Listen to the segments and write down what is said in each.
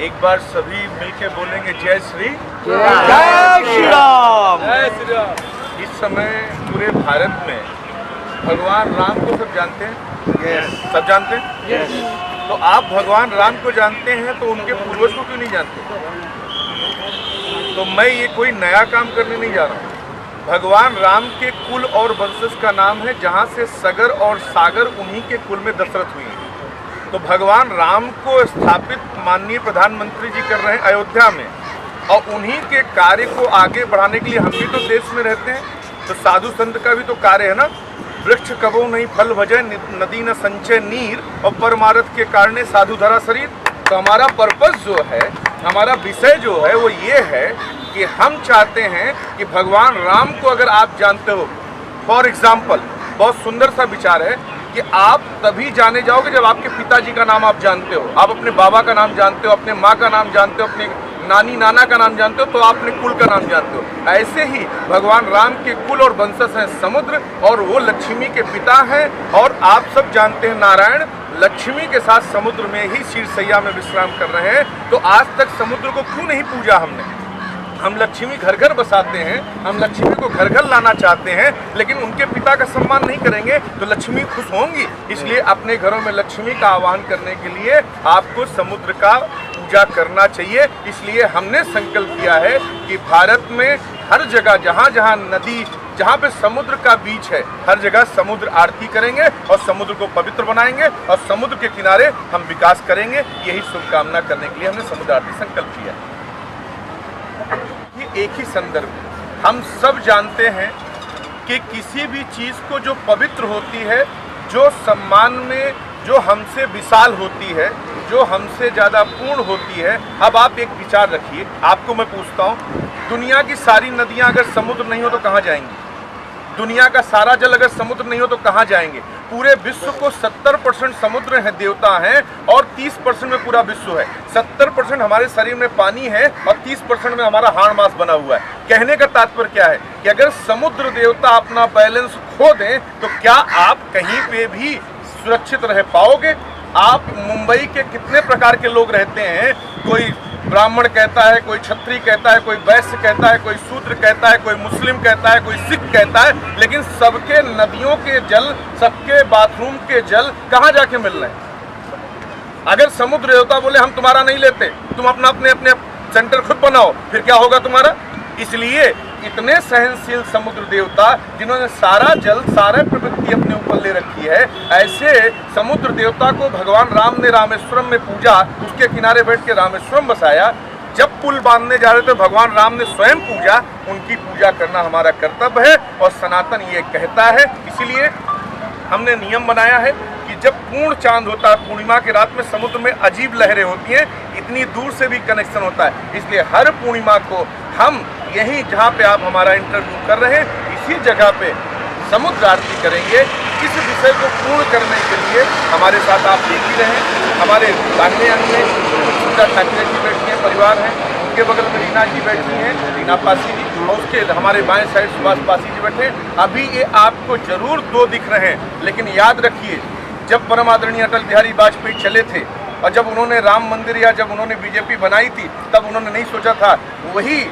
एक बार सभी मिलके बोलेंगे जय श्री राम। जय श्री राम। इस समय पूरे भारत में भगवान राम को सब जानते हैं? सब जानते हैं? तो आप भगवान राम को जानते हैं तो उनके पूर्वज को क्यों नहीं जानते? तो मैं ये कोई नया काम करने नहीं जा रहा हूँ। भगवान राम के कुल और वंशज का नाम है, जहाँ से सगर और सागर उन्हीं के कुल में दशरथ हुई है। तो भगवान राम को स्थापित माननीय प्रधानमंत्री जी कर रहे हैं अयोध्या में, और उन्हीं के कार्य को आगे बढ़ाने के लिए हम भी तो देश में रहते हैं, तो साधु संत का भी तो कार्य है ना। वृक्ष कबो नहीं फल भजय, नदी न संचय नीर, और परमारथ के कारणे साधु धरा शरीर। तो हमारा पर्पस जो है, हमारा विषय जो है वो ये है कि हम चाहते हैं कि भगवान राम को अगर आप जानते हो, फॉर एग्जाम्पल बहुत सुंदर सा विचार है कि आप तभी जाने जाओगे जब आपके पिताजी का नाम आप जानते हो, आप अपने बाबा का नाम जानते हो, अपने माँ का नाम जानते हो, अपने नानी नाना का नाम जानते हो, तो आप अपने कुल का नाम जानते हो। ऐसे ही भगवान राम के कुल और वंशज हैं समुद्र, और वो लक्ष्मी के पिता हैं। और आप सब जानते हैं नारायण लक्ष्मी के साथ समुद्र में ही शीर्षैया में विश्राम कर रहे हैं। तो आज तक समुद्र को क्यों नहीं पूजा हमने? हम लक्ष्मी घर घर बसाते हैं, हम लक्ष्मी को घर घर लाना चाहते हैं, लेकिन उनके पिता का सम्मान नहीं करेंगे तो लक्ष्मी खुश होंगी। इसलिए अपने घरों में लक्ष्मी का आह्वान करने के लिए आपको समुद्र का पूजा करना चाहिए। इसलिए हमने संकल्प किया है कि भारत में हर जगह जहाँ जहाँ नदी, जहाँ पे समुद्र का बीच है, हर जगह समुद्र आरती करेंगे और समुद्र को पवित्र बनाएंगे, और समुद्र के किनारे हम विकास करेंगे। यही शुभकामना करने के लिए हमने समुद्र आरती संकल्प किया है। ये एक ही संदर्भ है। हम सब जानते हैं कि किसी भी चीज़ को जो पवित्र होती है, जो सम्मान में जो हमसे विशाल होती है, जो हमसे ज़्यादा पूर्ण होती है। अब आप एक विचार रखिए, आपको मैं पूछता हूँ, दुनिया की सारी नदियाँ अगर समुद्र नहीं हो तो कहाँ जाएंगी? दुनिया का सारा जल अगर समुद्र नहीं हो तो कहाँ जाएंगे? पूरे विश्व को 70% समुद्र है, देवता हैं, और 30% में पूरा विश्व है। 70% हमारे शरीर में पानी है और 30% में हमारा हाड़ मांस बना हुआ है। कहने का तात्पर्य क्या है कि अगर समुद्र देवता अपना बैलेंस खो दें तो क्या आप कहीं पे भी सुरक्षित रह पाओगे? आप मुंबई के कितने प्रकार के लोग रहते हैं, कोई ब्राह्मण कहता है, कोई क्षत्रिय कहता है, कोई वैश्य कहता है, कोई शूद्र कहता है, कोई मुस्लिम कहता है, कोई सिख कहता है, लेकिन सबके नदियों के जल, सबके बाथरूम के जल कहाँ जाके मिल रहे हैं? अगर समुद्र देवता बोले हम तुम्हारा नहीं लेते, तुम अपना अपने सेंटर खुद बनाओ, फिर क्या होगा तुम्हारा? इसलिए इतने सहनशील समुद्र देवता, जिन्होंने सारा जल, सारा प्रवृत्ति अपने ऊपर ले रखी है, ऐसे समुद्र देवता को भगवान राम ने रामेश्वरम में पूजा, उसके किनारे बैठ के रामेश्वरम बसाया। जब पुल बांधने जा रहे थे भगवान राम ने स्वयं पूजा। उनकी पूजा करना हमारा कर्तव्य है, और सनातन ये कहता है। इसीलिए हमने नियम बनाया है कि जब पूर्ण चांद होता है, पूर्णिमा की रात में समुद्र में अजीब लहरें होती हैं, इतनी दूर से भी कनेक्शन होता है। इसलिए हर पूर्णिमा को हम यहीं जहाँ पे आप हमारा इंटरव्यू कर रहे हैं, इसी जगह पे समुद्र आरती करेंगे। इस विषय को पूर्ण करने के लिए हमारे साथ आप देख ही रहे हैं, हमारे दाहिने अंग में सुधा ठाकरे जी बैठी हैं, परिवार हैं, उनके बगल में रीना जी बैठी हैं, रीना पासी जी, और उसके हमारे बाएं साइड सुभाष पासी जी बैठे हैं। अभी ये आपको जरूर दो दिख रहे हैं, लेकिन याद रखिए, जब परम आदरणीय अटल बिहारी वाजपेयी चले थे, और जब उन्होंने राम मंदिर या जब उन्होंने बीजेपी बनाई थी, तब उन्होंने नहीं सोचा था। वही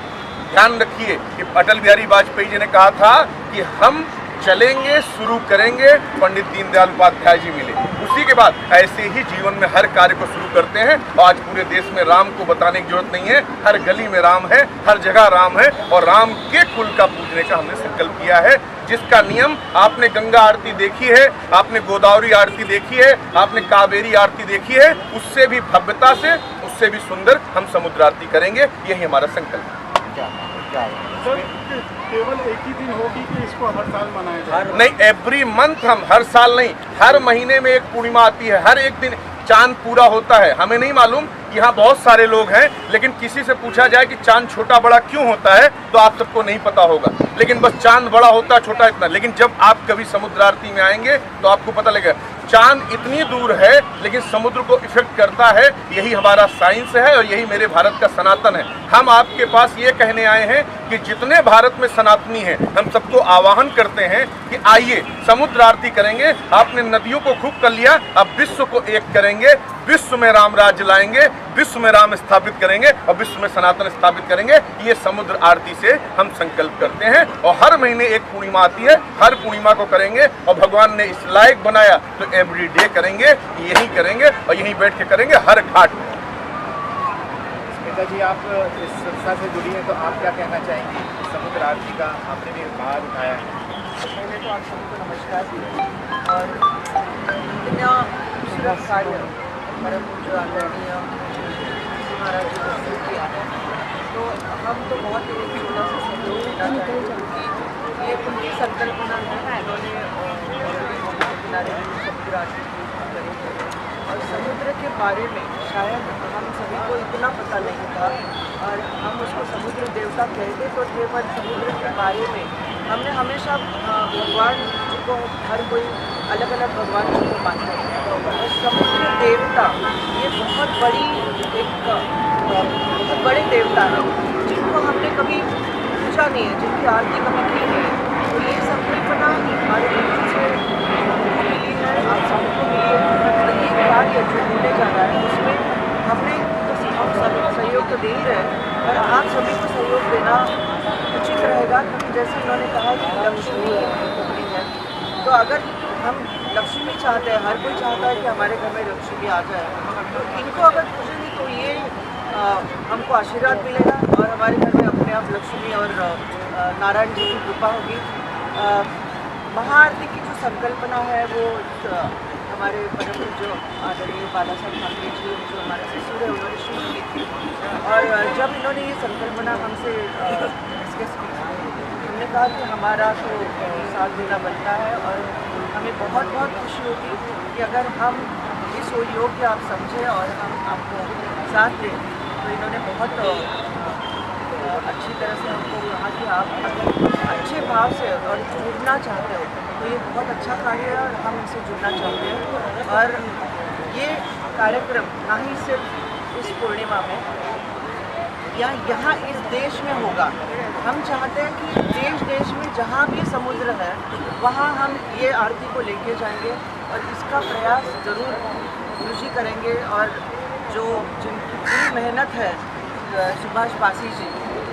ध्यान रखिए कि अटल बिहारी वाजपेयी जी ने कहा था कि हम चलेंगे, शुरू करेंगे, पंडित दीनदयाल उपाध्याय जी मिले। उसी के बाद ऐसे ही जीवन में हर कार्य को शुरू करते हैं। आज पूरे देश में राम को बताने की जरूरत नहीं है, हर गली में राम है, हर जगह राम है, और राम के कुल का पूजने का हमने संकल्प किया है। जिसका नियम आपने गंगा आरती देखी है, आपने गोदावरी आरती देखी है, आपने कावेरी आरती देखी है, उससे भी भव्यता से, उससे भी सुंदर हम समुद्र आरती करेंगे। यही हमारा संकल्प है। सर, केवल एक ही दिन होगी कि इसको हर साल मनाया जाए? नहीं, एवरी मंथ, हम हर साल नहीं, हर महीने में एक पूर्णिमा आती है, हर एक दिन चांद पूरा होता है। हमें नहीं मालूम, यहाँ बहुत सारे लोग हैं, लेकिन किसी से पूछा जाए कि चांद छोटा बड़ा क्यों होता है तो आप सबको नहीं पता होगा, लेकिन बस चांद बड़ा होता है, छोटा इतना। लेकिन जब आप कभी समुद्र आरती में आएंगे तो आपको पता लगेगा चांद इतनी दूर है लेकिन समुद्र को इफेक्ट करता है। यही हमारा साइंस है और यही मेरे भारत का सनातन है। हम आपके पास ये कहने आए हैं कि जितने भारत में सनातनी हैं, हम सबको आह्वान करते हैं कि आइए समुद्र आरती करेंगे। आपने नदियों को खूब कर लिया, अब विश्व को एक करेंगे। विश्व में राम राज्य लाएंगे, विश्व में राम स्थापित करेंगे और विश्व में सनातन स्थापित करेंगे। ये समुद्र आरती से हम संकल्प करते हैं और हर महीने एक पूर्णिमा आती है, हर पूर्णिमा को करेंगे और भगवान ने इस लायक बनाया तो एवरी डे करेंगे, यही करेंगे और यहीं बैठ के करेंगे हर घाट में। स्मिता जी, आप इस संस्था से जुड़ी हैं तो आप क्या कहना चाहेंगी? समुद्र आरती का आपने भी बाहर उठाया है। पहले तो आप सभी को नमस्कार और इतना खूबसूरत कार्य परम पूज्य आदरणीय महाराज जी ने शुरू किया है, तो हम तो बहुत एक छोटा सा सहयोग देना चाहेंगे क्योंकि ये उनकी संकल्पना है। इन्होंने किनारे समुद्र आरती करी है और समुद्र के बारे में शायद हम सभी को इतना पता नहीं था और हम उसको समुद्र देवता कहते तो थे, पर समुद्र के बारे में हमने हमेशा भगवान जी को, हर कोई अलग अलग भगवान जी को मानता है और समुद्र देवता ये बहुत बड़े देवता हैं जिनको हमने कभी पूछा नहीं है, जिनकी आरती कभी की नहीं है। तो ये संकल्पना हमारे गुरु से हमको मिली है, आप सबको मिली है और ये कार्य जो होने जा रहा है उसमें हमने तो हम सब सहयोग तो दे ही रहे पर आप सभी को सहयोग देना उचित रहेगा क्योंकि जैसे उन्होंने कहा कि लक्ष्मी है, तो अगर हम लक्ष्मी चाहते हैं, हर कोई चाहता है कि हमारे घर में लक्ष्मी आ जाए, तो इनको अगर पूजेंगे तो ये हमको आशीर्वाद मिलेगा और हमारे घर में अपने आप लक्ष्मी और नारायण जी की कृपा होगी। महाआरती की जो संकल्पना है वो हमारे परम जो आदरणीय बाला साहब ठाकरे जी जो हमारे ससुर है उन्होंने शुरू की थी और जब इन्होंने ये संकल्पना हमसे डिस्कस की हमने कहा कि हमारा तो साथ देना बनता है और हमें बहुत बहुत खुशी होगी कि अगर हम इस योग्य आप समझें और हम आपको साथ दें। तो इन्होंने बहुत अच्छी तरह से हमको कहा कि आप अगर अच्छे भाव से और जुड़ना चाहते हो तो ये बहुत अच्छा कार्य है और हम इनसे जुड़ना चाहते हैं। और ये कार्यक्रम ना ही सिर्फ इस पूर्णिमा में या यहाँ इस देश में होगा, हम चाहते हैं कि देश देश में जहाँ भी समुद्र है वहाँ हम ये आरती को लेके जाएंगे और इसका प्रयास ज़रूर गुरु जी करेंगे। और जो जिनकी पूरी मेहनत है सुभाष पासी जी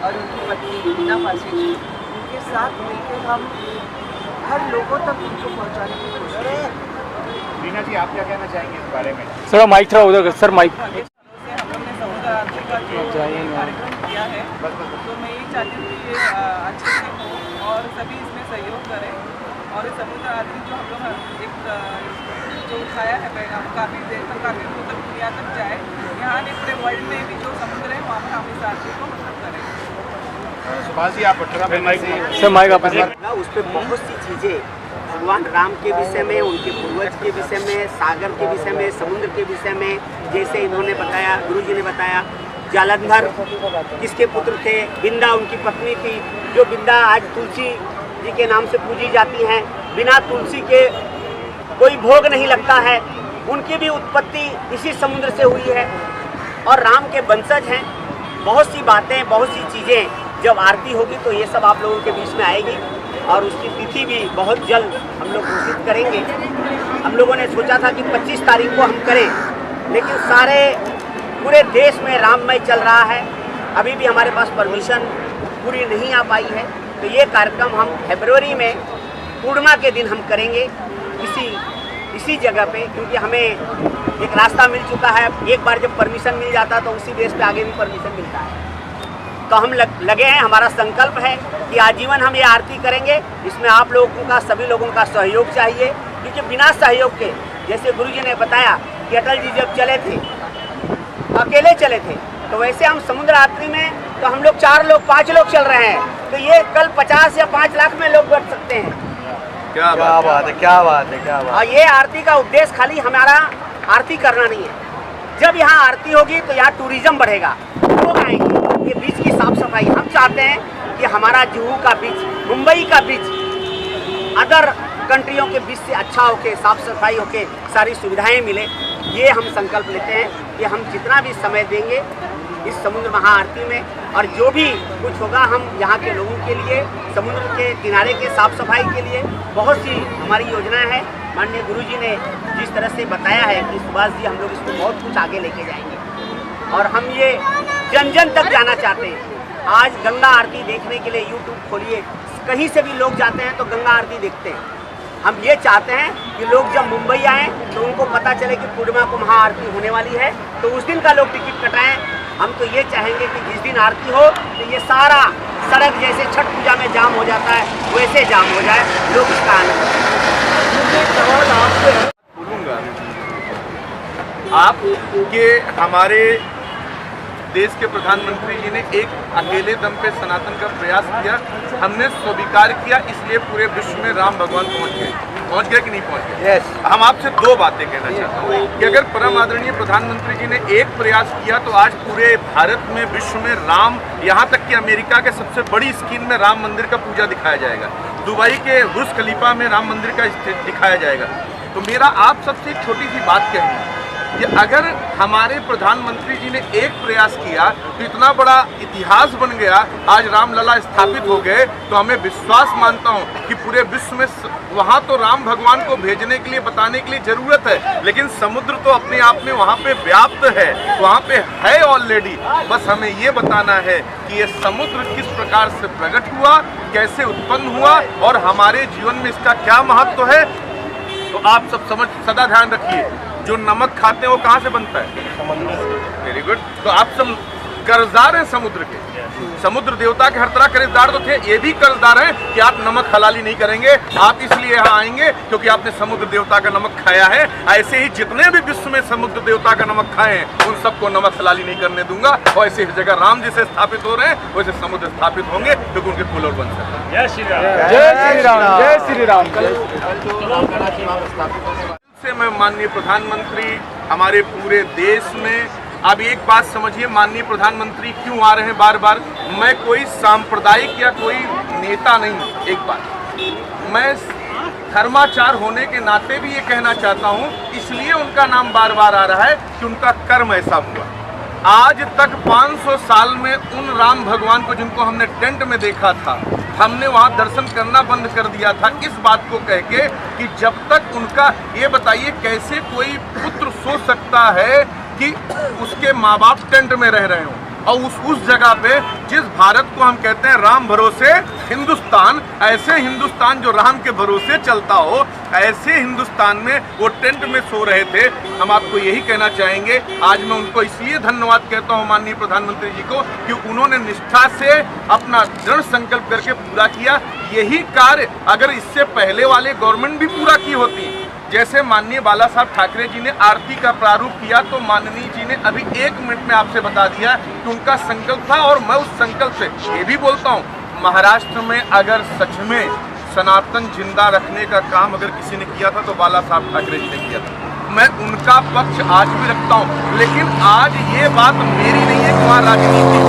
और उनकी पत्नी मीना पासी जी, उनके साथ मिलकर हम हर लोगों तक उनको पहुँचाने की कोशिश करेंगे। रीना जी, आप क्या कहना चाहेंगे इस बारे में? सर माइक थोड़ा उधर सर, माइक। हम लोग ने समुद्र आरती का जो कार्यक्रम किया है तो मैं ये चाहती हूँ कि ये अच्छे से हो और सभी इसमें सहयोग करें और इस समुद्र आरती जो हम लोग एक जो उठाया है पैगाम काफ़ी देर तक, काफ़ी दूर तक दुनिया तक जाए, यहाँ नहीं पूरे वर्ल्ड में भी जो समुद्र है वहाँ पर हम इस आरती को करें। सुभाष जी, आप 18 सर माइक आपस में। उस पर बहुत सी चीज़ें भगवान राम के विषय में, उनके पूर्वज के विषय में, सागर के विषय में, समुद्र के विषय में, जैसे इन्होंने बताया, गुरुजी ने बताया जालंधर किसके पुत्र थे, बिंदा उनकी पत्नी थी, जो बिंदा आज तुलसी जी के नाम से पूजी जाती हैं, बिना तुलसी के कोई भोग नहीं लगता है, उनकी भी उत्पत्ति इसी समुद्र से हुई है और राम के वंशज हैं। बहुत सी बातें, बहुत सी चीज़ें जब आरती होगी तो ये सब आप लोगों के बीच में आएगी और उसकी तिथि भी बहुत जल्द हम लोग घोषित करेंगे। हम लोगों ने सोचा था कि 25 तारीख को हम करें, लेकिन सारे पूरे देश में राममय चल रहा है, अभी भी हमारे पास परमिशन पूरी नहीं आ पाई है। तो ये कार्यक्रम हम फरवरी में पूर्णिमा के दिन हम करेंगे इसी जगह पे, क्योंकि हमें एक रास्ता मिल चुका है। एक बार जब परमिशन मिल जाता है तो उसी बेस पे आगे भी परमिशन मिलता है। तो हम लगे हैं, हमारा संकल्प है कि आजीवन हम ये आरती करेंगे। इसमें आप लोगों का, सभी लोगों का सहयोग चाहिए, क्योंकि बिना सहयोग के, जैसे गुरुजी ने बताया कि अटल जी जब चले थे अकेले चले थे, तो वैसे हम समुद्र आरती में तो हम लोग 4 लोग 5 लोग चल रहे हैं, तो ये कल 50 या 5 लाख में लोग बढ़ सकते हैं। क्या बात है। और ये आरती का उद्देश्य खाली हमारा आरती करना नहीं है। जब यहाँ आरती होगी तो यहाँ टूरिज्म बढ़ेगा, लोग आएंगे। ये बीच की साफ सफाई हम चाहते हैं कि हमारा जुहू का बीच, मुंबई का बीच अदर कंट्रियों के बीच से अच्छा होके, साफ सफाई होके, सारी सुविधाएं मिले। ये हम संकल्प लेते हैं कि हम जितना भी समय देंगे इस समुद्र महाआरती में और जो भी कुछ होगा हम यहाँ के लोगों के लिए, समुद्र के किनारे के साफ सफाई के लिए बहुत सी हमारी योजनाएं हैं। माननीय गुरुजी ने जिस तरह से बताया है कि सुभाष जी हम लोग इसको बहुत कुछ आगे लेके जाएंगे और हम ये जन जन तक जाना चाहते हैं। आज गंगा आरती देखने के लिए यूट्यूब खोलिए, कहीं से भी लोग जाते हैं तो गंगा आरती देखते हैं। हम ये चाहते हैं कि लोग जब मुंबई आएँ तो उनको पता चले कि पूर्णिमा को महाआरती होने वाली है, तो उस दिन का लोग टिकट कटाएं। हम तो ये चाहेंगे कि जिस दिन आरती हो तो ये सारा सड़क जैसे छठ पूजा में जाम हो जाता है वैसे जाम हो जाए, लोग इसका आनंद लें। बोलूँगा आपके हमारे देश के प्रधानमंत्री जी ने एक अकेले दम पे सनातन का प्रयास किया, हमने स्वीकार किया, इसलिए पूरे विश्व में राम भगवान पहुंच गए कि नहीं पहुंच गए। हम आपसे दो बातें कहना चाहता हूँ कि अगर परम आदरणीय प्रधानमंत्री जी ने एक प्रयास किया तो आज पूरे भारत में विश्व में राम, यहाँ तक कि अमेरिका के सबसे बड़ी स्क्रीन में राम मंदिर का पूजा दिखाया जाएगा, दुबई के बुर्ज खलीफा में राम मंदिर का दिखाया जाएगा। तो मेरा आप सबसे एक छोटी सी बात कहनी है कि अगर हमारे प्रधानमंत्री जी ने एक प्रयास किया तो इतना बड़ा इतिहास बन गया, आज रामलला स्थापित हो गए, तो हमें विश्वास मानता हूं कि पूरे विश्व में वहां तो राम भगवान को भेजने के लिए, बताने के लिए जरूरत है, लेकिन समुद्र तो अपने आप में वहां पे व्याप्त है, वहां पे है ऑलरेडी। बस हमें ये बताना है कि ये समुद्र किस प्रकार से प्रकट हुआ, कैसे उत्पन्न हुआ और हमारे जीवन में इसका क्या महत्व है। तो आप सब सदा ध्यान रखिए, जो नमक खाते हैं वो कहाँ से बनता है? Very good. तो आप सब कर्जदार हैं समुद्र के, समुद्र देवता के हर तरह कर्जदार तो थे, ये भी कर्जदार हैं कि आप नमक हलाली नहीं करेंगे। आप इसलिए यहाँ आएंगे क्योंकि आपने समुद्र देवता का नमक खाया है। ऐसे ही जितने भी विश्व में समुद्र देवता का नमक खाए हैं उन सबको नमक हलाली नहीं करने दूंगा। और ऐसे ही जगह राम जैसे स्थापित हो रहे हैं वैसे समुद्र स्थापित होंगे क्योंकि उनके फूल और बन सकते। जय श्री राम, जय श्री राम, जय श्री राम। से मैं माननीय प्रधानमंत्री हमारे पूरे देश में, अब एक बात समझिए, माननीय प्रधानमंत्री क्यों आ रहे हैं बार बार। मैं कोई सांप्रदायिक या कोई नेता नहीं, एक बात मैं धर्माचार होने के नाते भी ये कहना चाहता हूँ, इसलिए उनका नाम बार बार आ रहा है कि उनका कर्म ऐसा हुआ। आज तक 500 साल में उन राम भगवान को जिनको हमने टेंट में देखा था, हमने वहाँ दर्शन करना बंद कर दिया था, इस बात को कह के कि जब तक उनका, ये बताइए कैसे कोई पुत्र सोच सकता है कि उसके माँ बाप टेंट में रह रहे हों और उस जगह पे जिस भारत को हम कहते हैं राम भरोसे हिंदुस्तान, ऐसे हिंदुस्तान जो राम के भरोसे चलता हो, ऐसे हिंदुस्तान में वो टेंट में सो रहे थे। हम आपको यही कहना चाहेंगे, आज मैं उनको इसलिए धन्यवाद कहता हूँ माननीय प्रधानमंत्री जी को कि उन्होंने निष्ठा से अपना दृढ़ संकल्प करके पूरा किया। यही कार्य अगर इससे पहले वाले गवर्नमेंट भी पूरा की होती, जैसे माननीय बाला साहब ठाकरे जी ने आरती का प्रारूप किया, तो माननीय जी ने अभी 1 मिनट में आपसे बता दिया कि उनका संकल्प था। और मैं उस संकल्प से ये भी बोलता हूँ, महाराष्ट्र में अगर सच में सनातन जिंदा रखने का काम अगर किसी ने किया था तो बाला साहब ठाकरे जी ने किया था। मैं उनका पक्ष आज भी रखता हूँ, लेकिन आज ये बात मेरी नहीं है कि वहाँ राजनीति,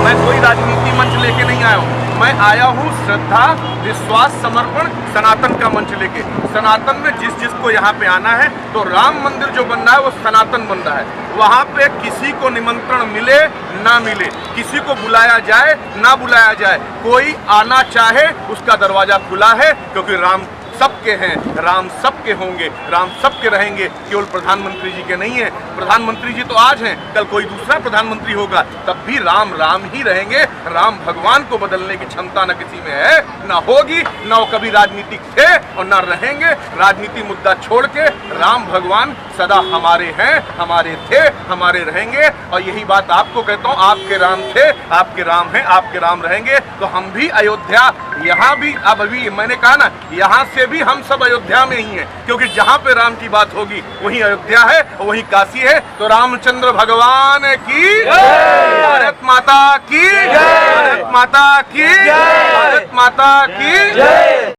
मैं कोई राजनीति मंच लेके नहीं आया हूँ। मैं आया हूँ श्रद्धा, विश्वास, समर्पण, सनातन का मंच लेके। सनातन में जिस जिसको यहाँ पे आना है, तो राम मंदिर जो बन रहा है वो सनातन बन रहा है। वहाँ पे किसी को निमंत्रण मिले ना मिले, किसी को बुलाया जाए ना बुलाया जाए, कोई आना चाहे उसका दरवाजा खुला है, क्योंकि राम सबके हैं, राम सबके होंगे, राम सबके रहेंगे, केवल प्रधानमंत्री जी के नहीं है। प्रधानमंत्री जी तो आज हैं, कल कोई दूसरा प्रधानमंत्री होगा, तब भी राम राम ही रहेंगे। राम भगवान को बदलने की क्षमता न किसी में है, ना होगी, ना वो कभी राजनीतिक थे और ना रहेंगे। राजनीति मुद्दा छोड़ के राम भगवान सदा हमारे हैं, हमारे थे, हमारे रहेंगे। और यही बात आपको कहता हूँ, आपके राम थे, आपके राम हैं, आपके राम रहेंगे। तो हम भी अयोध्या, यहाँ भी, अब अभी मैंने कहा ना, यहाँ से भी हम सब अयोध्या में ही हैं, क्योंकि जहाँ पे राम की बात होगी वहीं अयोध्या है और वहीं काशी है। तो रामचंद्र भगवान की, भारत माता की, भारत माता की, भारत माता की।